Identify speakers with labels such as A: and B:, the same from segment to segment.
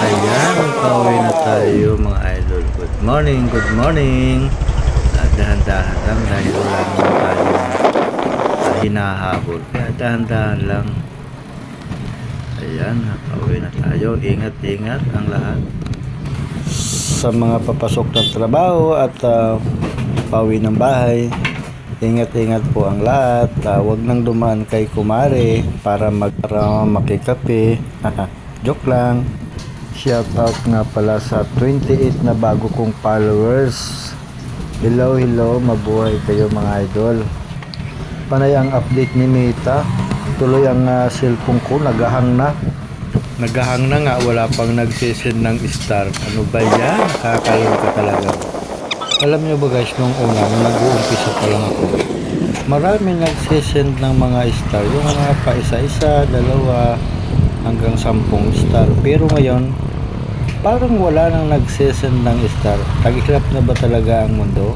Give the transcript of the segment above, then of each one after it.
A: Ayan, pauwi na tayo mga idol. Good morning, good morning. Dahan-dahan lang dahil wala naman tayo hinahabol. Kaya dahan-dahan lang. Ayan, pauwi na tayo. Ingat-ingat ang lahat. Sa mga papasok ng trabaho at pauwi ng bahay, ingat-ingat po ang lahat. Huwag nang dumaan kay Kumare para makikape. Joke lang. Shout out nga pala sa 28 na bago kong followers. Hello, mabuhay kayo mga idol. Panay ang update ni Meta. Tuloy ang cellphone ko, nagahang na nga, wala pang nagsisend ng star. Ano ba yan? Kakaloka talaga. Alam nyo ba guys, nung una, nag-uumpisa pa lang ako, marami nagsisend ng mga star. Yung mga pa isa-isa, dalawa, hanggang 10 star. Pero ngayon, parang wala nang nagsisend ng star. Taghirap na ba talaga ang mundo?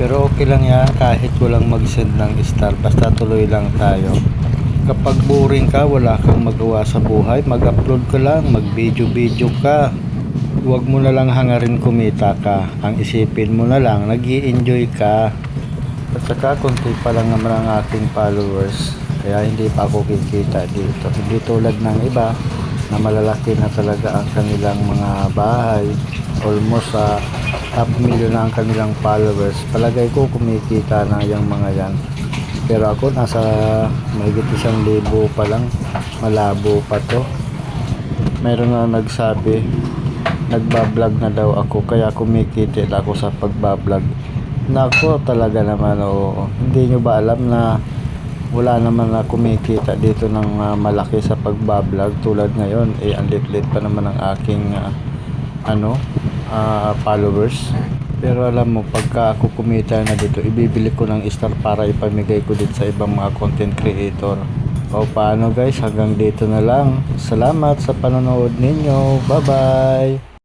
A: Pero okay lang yan, kahit walang mag-send ng star, basta tuloy lang tayo. Kapag boring ka, wala kang magawa sa buhay, mag-upload ka lang, mag-video ka. Huwag mo na lang hangarin kumita ka. Ang isipin mo na lang, nag-i-enjoy ka. At saka konti pa lang naman ang aking followers, kaya hindi pa ako kikita dito. Hindi tulad ng iba na malalaki na talaga ang kanilang mga bahay. Almost 500,000 na ang kanilang followers. Palagay ko kumikita na yung mga yan. Pero ako nasa mahigit 1,000 pa lang. Malabo pa to. Meron na nagsabi, nagbablog na daw ako kaya kumikita ako sa pagbablog. Nako talaga naman, oo. Hindi nyo ba alam na wala naman na kumikita dito ng malaki sa pagbablog tulad ngayon, ang lit-lit pa naman ang aking followers. Pero alam mo, pagka ako kumita na dito, ibibili ko ng star para ipamigay ko dito sa ibang mga content creator. O paano guys, hanggang dito na lang. Salamat sa panonood ninyo. Bye bye.